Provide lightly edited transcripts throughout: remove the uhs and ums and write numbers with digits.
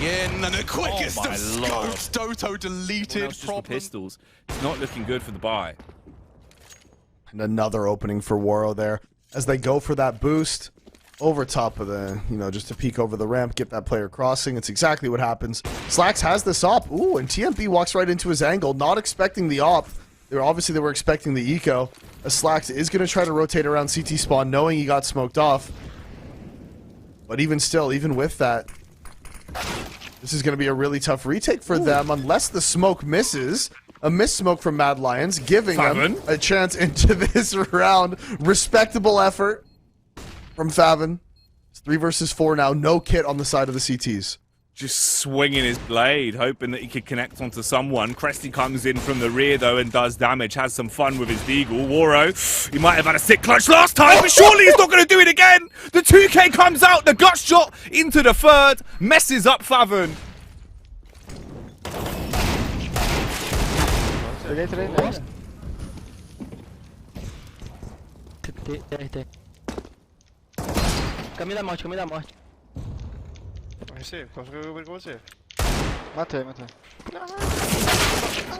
Coming in, and the quickest of scopes. Doto deleted. Pistols. It's not looking good for the buy. And another opening for Waro there as they go for that boost over top of the, just to peek over the ramp, get that player crossing. It's exactly what happens. Slacks has this op. Ooh, and TMP walks right into his angle, not expecting the op. They were expecting the eco. As Slacks is going to try to rotate around CT spawn, knowing he got smoked off. But even still, even with that, this is going to be a really tough retake for them unless the smoke misses. A missed smoke from Mad Lions, giving them a chance into this round. Respectable effort from Favin. It's 3 versus 4 now. No kit on the side of the CTs. Just swinging his blade, hoping that he could connect onto someone. Cresty comes in from the rear, though, and does damage. Has some fun with his deagle. Waro, he might have had a sick clutch last time, but surely he's not going to do it again. The 2K comes out, the gut shot into the third. Messes up Favin. Caminho da morte. Recebe, conseguiu ver com você. Matei.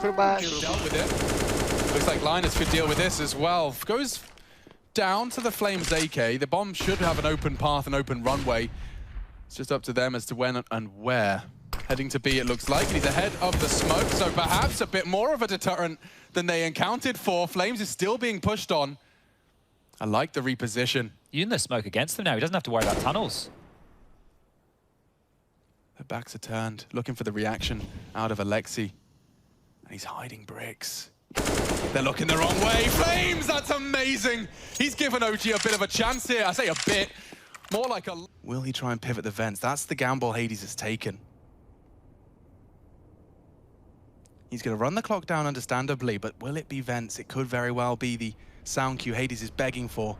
Por baixo. Dealt with it. Looks like Linus could deal with this as well. Goes down to the Flames AK. The bomb should have an open path, an open runway. It's just up to them as to when and where. Heading to B, it looks like. He's ahead of the smoke, so perhaps a bit more of a deterrent than they encountered for. Flames is still being pushed on. I like the reposition. Using the smoke against them now. He doesn't have to worry about tunnels. Their backs are turned, looking for the reaction out of Alexi. And he's hiding bricks. They're looking the wrong way. Flames, that's amazing. He's given OG a bit of a chance here. I say a bit. More like a... Will he try and pivot the vents? That's the gamble Hades has taken. He's going to run the clock down understandably, but will it be vents? It could very well be the sound cue Hades is begging for.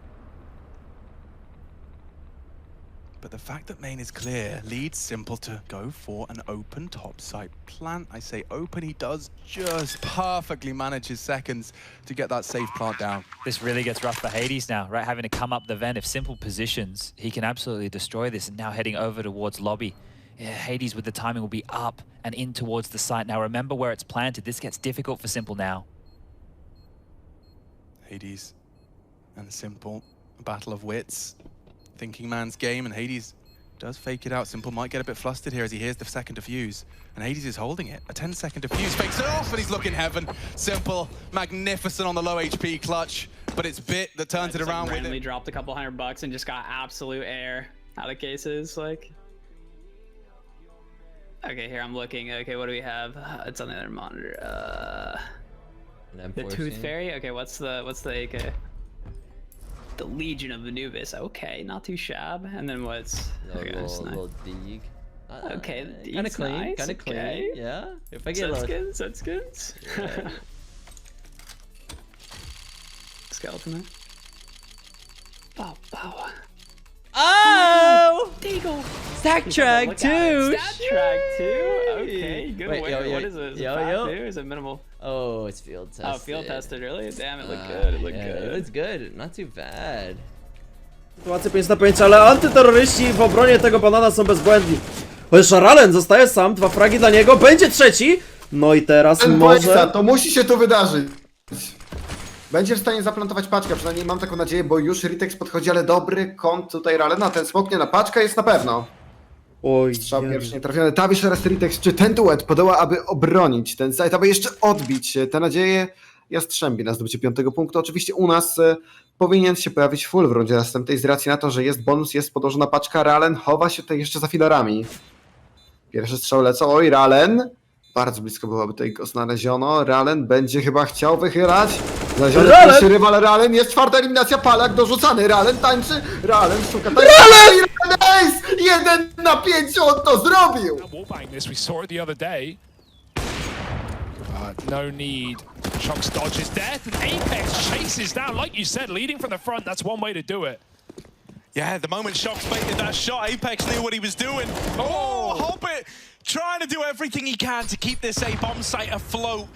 But the fact that main is clear leads Simple to go for an open topside plant. I say open, he does just perfectly manage his seconds to get that safe plant down. This really gets rough for Hades now, right? Having to come up the vent. If Simple positions, he can absolutely destroy this. And now heading over towards lobby. Yeah, Hades with the timing will be up and in towards the site. Now remember where it's planted. This gets difficult for Simple now. Hades and Simple, a battle of wits. Thinking man's game, and Hades does fake it out. Simple might get a bit flustered here as he hears the second defuse, and Hades is holding it. A 10-second defuse, fakes it off, and he's looking heaven. Simple, magnificent on the low HP clutch, but it's Bit that turns it around with it. Randomly dropped a couple $100 and just got absolute air out of cases, like. Okay, here I'm looking. Okay, what do we have? It's on the other monitor. The Tooth Fairy. Okay, what's the AK? The Legion of Anubis. Okay, not too shab. And then what's little dig. Okay, kind of clean, nice. kind of clean. Okay. Yeah. If I get Sunskins. Yeah. Skeleton. Oh. Oh! Deagle. Stack track too. Stat track too. Okay, good winner. What is it? Is it path two? Is it minimal? Oh, it's field tested. Oh, field tested, really? Damn, it looked good. It looked good. It looks good. Not too bad. Sytuacja 5 na 5, ale antyterroryści w obronie tego banana są bezbłędni. Chociaż Ralen zostaje sam, 2 fragi dla niego, będzie trzeci. No i teraz może... To musi się tu wydarzyć. Będzie w stanie zaplantować paczkę, przynajmniej mam taką nadzieję, bo już Ritex podchodzi, ale dobry kąt tutaj Ralena, ten smoknie na paczkę jest na pewno. Oj, strzał pierwszy nietrafiony. Tawisz teraz Ritex, czy ten duet podoła, aby obronić ten site, aby jeszcze odbić te nadzieje Jastrzębi na zdobycie 5. punktu. Oczywiście u nas powinien się pojawić full w rundzie następnej z racji na to, że jest bonus, jest podłożona paczka. Ralen chowa się tutaj jeszcze za filarami. Pierwszy strzał lecą. Oj, Ralen. Bardzo blisko byłoby tutaj go znaleziono. Ralen będzie chyba chciał wychylać. Znaleziony rywal Ralen. Jest 4. eliminacja. Palak dorzucany. Ralen tańczy. Ralen szuka. Ralen! Ace! 1 na 5 on to zrobił! No need. Shocks dodges death, and Apex chases down, like you said, leading from the front. That's one way to do it. Yeah, the moment Shocks baited that shot, Apex knew what he was doing. Oh, Hobbit trying to do everything he can to keep this A-bomb site afloat.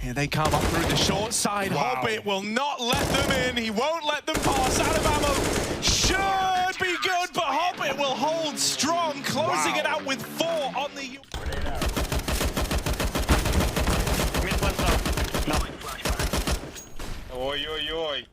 Here they come up through the short side. Wow. Hobbit will not let them in. He won't let them pass. Out of ammo should be good, but Hobbit will hold strong. closing it out with 4 on the... Ой-ой-ой.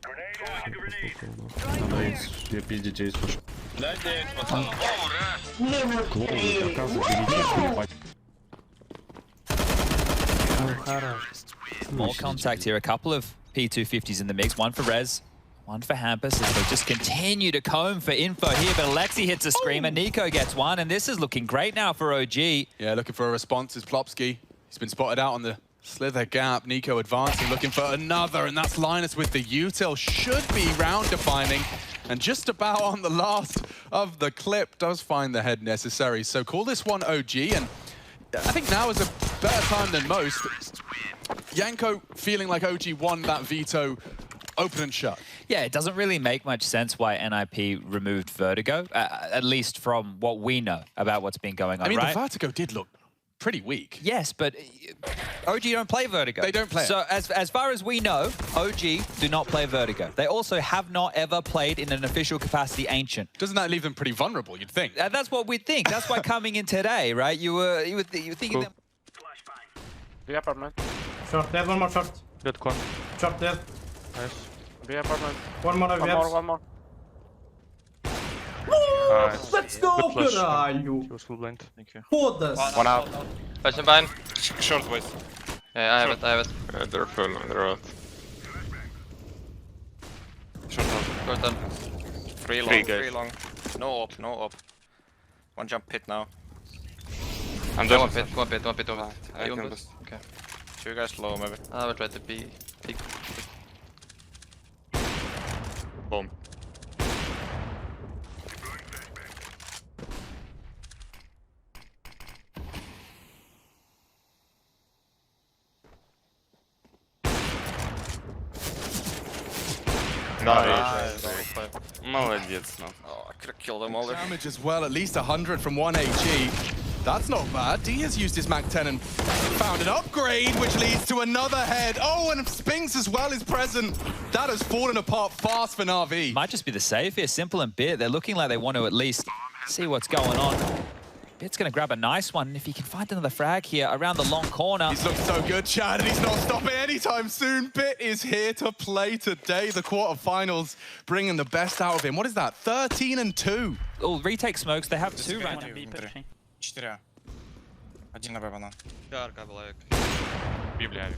More contact here. A couple of P250s in the mix. One for Rez, one for Hampus, as they just continue to comb for info here. But Alexi hits a screamer. Nico gets one, and this is looking great now for OG. Yeah, looking for a response is Plopsky. He's been spotted out on the slither gap. Nico advancing, looking for another, and that's Linus with the util. Should be round defining, and just about on the last of the clip does find the head necessary. So call this one OG, and I think now is a better time than most. Yanko feeling like OG won that veto open and shut. Yeah, it doesn't really make much sense why NIP removed Vertigo, at least from what we know about what's been going on, I mean, right? the Vertigo did look pretty weak. Yes, but OG don't play Vertigo. They don't play it. So as far as we know, OG do not play Vertigo. They also have not ever played in an official capacity Ancient. Doesn't that leave them pretty vulnerable, you'd think? That's what we'd think. That's why coming in today, right? You were thinking Cool. that... B apartment. Short dead, one more short. Good con. Short dead. Nice. B apartment. One more, One more. Nice. Let's go, Good flash. caralho! He was full blind. Thank you. Foda-se! One out. Flashing behind. Short boys. Yeah, I have it. They're full. They're out. Short out. Short done. Three long. No op. One jump pit now. I'm One done. pit over. I can boost. Okay. 2 guys low maybe. I will try to be peek. Boom. Nice. Молодец, no. Oh, I could have killed them all there. Damage as well, at least 100 from 1 HE. That's not bad. Diaz used his Mac 10 and found an upgrade, which leads to another head. Oh, and Spinks as well is present. That has fallen apart fast for Na'Vi. Might just be the save here. Simple and Bit, they're looking like they want to at least see what's going on. Bit's going to grab a nice one, and if he can find another frag here around the long corner. He's looked so good, Chad, and he's not stopping anytime soon. Bit is here to play today. The quarterfinals bringing the best out of him. What is that? 13-2. Oh, retake smokes. They have 2 right now. 4. Один на Б банан. Ярко блэк. Библия.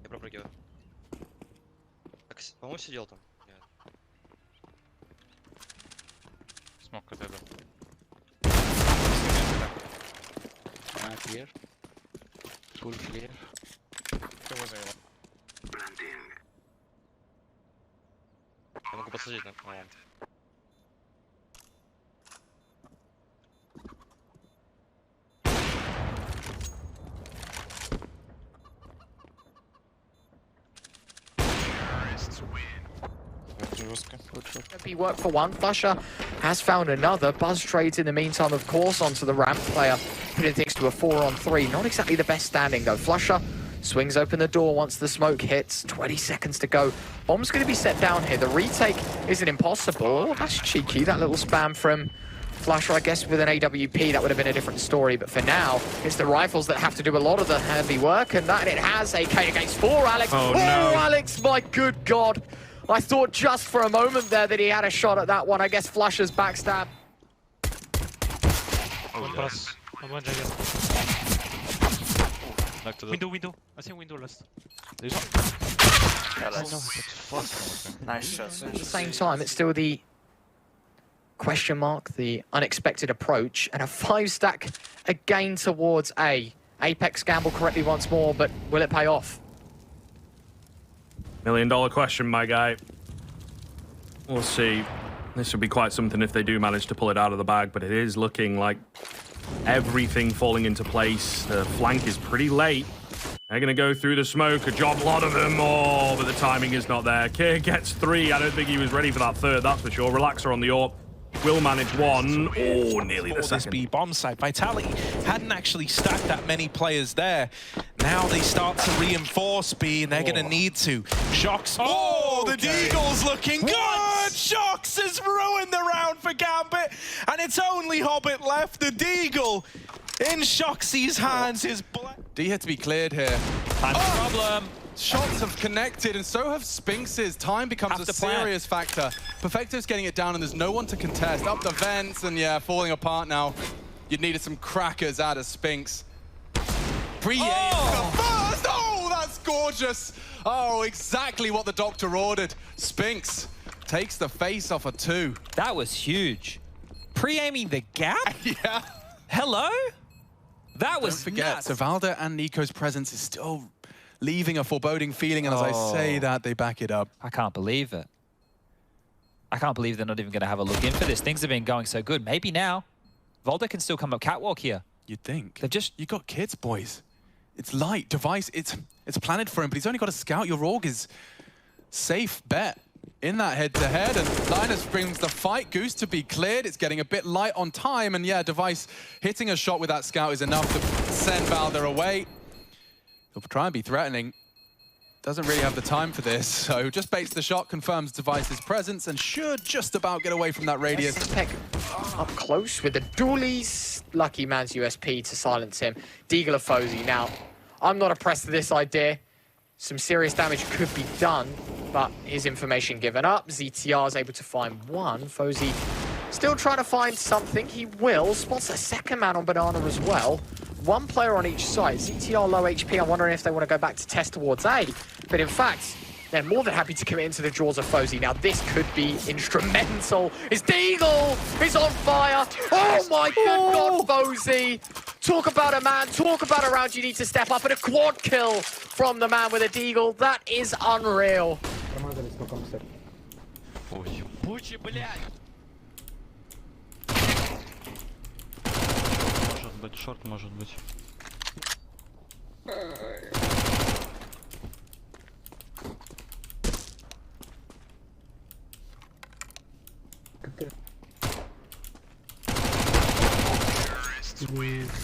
Я пропрыгиваю. Так, по-моему, сидел там. Смог КТ, Clear. Full clear. Кого заело? Я могу посадить на момент. Work for one. Flusher has found another. Buzz trades in the meantime, of course, onto the ramp player, putting things to a 4-on-3. Not exactly the best standing, though. Flusher swings open the door once the smoke hits. 20 seconds to go. Bomb's going to be set down here. The retake isn't impossible. Oh, that's cheeky, that little spam from Flusher. I guess with an AWP, that would have been a different story. But for now, it's the rifles that have to do a lot of the heavy work, and that it has. AK against 4, Alex. Oh, no. Alex, my good God. I thought just for a moment there that he had a shot at that one. I guess Flusher's backstab. One pass. One jacket. Back to the window. I think window last. Nice shot. At the same time, it's still the question mark, the unexpected approach, and a 5-stack again towards A. Apex gamble correctly once more, but will it pay off? $1 million question, my guy. We'll see. This would be quite something if they do manage to pull it out of the bag, but it is looking like everything falling into place. The flank is pretty late. They're going to go through the smoke, a job lot of them. Oh, but the timing is not there. Kier gets 3. I don't think he was ready for that 3rd, that's for sure. Relaxer on the AWP. Will manage 1. Oh, nearly the 2nd. This B bomb side. Vitality hadn't actually stacked that many players there. Now they start to reinforce B, and they're going to need to. Shocks. Oh, the Deagle's looking good! Shox has ruined the round for Gambit, and it's only Hobbit left. The Deagle in Shoxy's hands. His D had to be cleared here. Time problem. Shots have connected, and so have Spinx's. Time becomes a serious factor. Perfecto's getting it down, and there's no one to contest. Up the vents, and yeah, falling apart now. You'd needed some crackers out of Spinx. Pre-aim the first! Oh, that's gorgeous! Oh, exactly what the doctor ordered. Spinx takes the face off a 2. That was huge. Pre-aiming the gap? Yeah. Hello? That was Don't forget, nuts. Zavalda and Nico's presence is still leaving a foreboding feeling, and as I say that, they back it up. I can't believe it. I can't believe they're not even going to have a look in for this. Things have been going so good. Maybe now. Volda can still come up catwalk here. You'd think. They've just... You got kids, boys. It's light. Device, it's planted for him, but he's only got a scout. Your AUG is safe bet in that head-to-head, and Linus brings the fight. Goose to be cleared. It's getting a bit light on time, and yeah, Device hitting a shot with that scout is enough to send Valder away. He'll try and be threatening. Doesn't really have the time for this, so just baits the shot, confirms Device's presence, and should just about get away from that radius. Up close with the dualies. Lucky man's USP to silence him. Deagle of Fozy. Now, I'm not oppressed to this idea. Some serious damage could be done, but his information given up. ZTR is able to find one. Fozy still trying to find something. He will. Spots a second man on Banana as well. One player on each side. ZTR low HP. I'm wondering if they want to go back to test towards A. But in fact, they're more than happy to commit into the jaws of Fozy. Now this could be instrumental. His Deagle is on fire. Oh my good God, Fozy. Talk about a man, talk about a round you need to step up, and a quad kill from the man with a Deagle. That is unreal. Шорт может быть.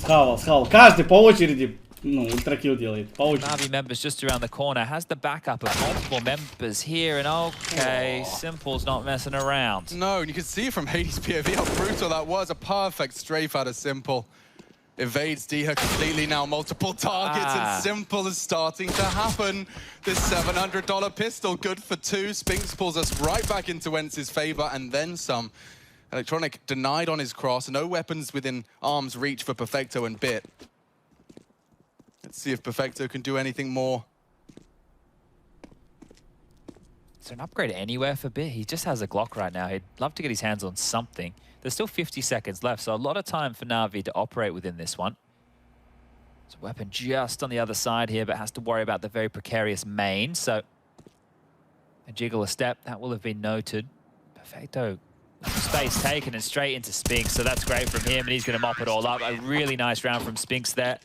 Схавал. Каждый по очереди, ультракил делает. По очереди. Navi members just around the corner. Has the backup of multiple members here, and okay, Simple's not messing around. No, and you can see from Hades' POV how brutal that was. A perfect strafe out of SIMPLE. Evades Diha completely now, multiple targets, and SIMPLE is starting to happen. This $700 pistol, good for 2. Spinx pulls us right back into Wentz's favor, and then some. Electronic denied on his cross. No weapons within arm's reach for Perfecto and Bit. Let's see if Perfecto can do anything more. Is there an upgrade anywhere for Bit? He just has a Glock right now. He'd love to get his hands on something. There's still 50 seconds left, so a lot of time for Na'Vi to operate within this one. There's a weapon just on the other side here, but has to worry about the very precarious main, so a jiggle a step, that will have been noted. Perfecto. Space taken and straight into Spinx, so that's great from him, and he's going to mop it all up. A really nice round from Spinx there.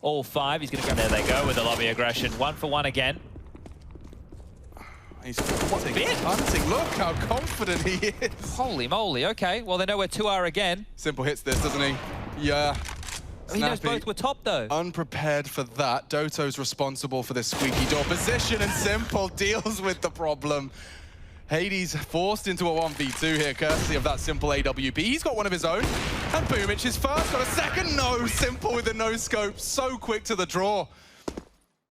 All 5, he's going to go, there they go with the lobby aggression. 1 for 1 again. He's hunting. Look how confident he is. Holy moly, okay. Well, they know where 2 are again. SIMPLE hits this, doesn't he? Yeah. He knows both were top, though. Unprepared for that. Doto's responsible for this squeaky door position, and SIMPLE deals with the problem. Hades forced into a 1v2 here, courtesy of that SIMPLE AWP. He's got one of his own. And Boomich is first, got a second. No, SIMPLE with the no-scope. So quick to the draw.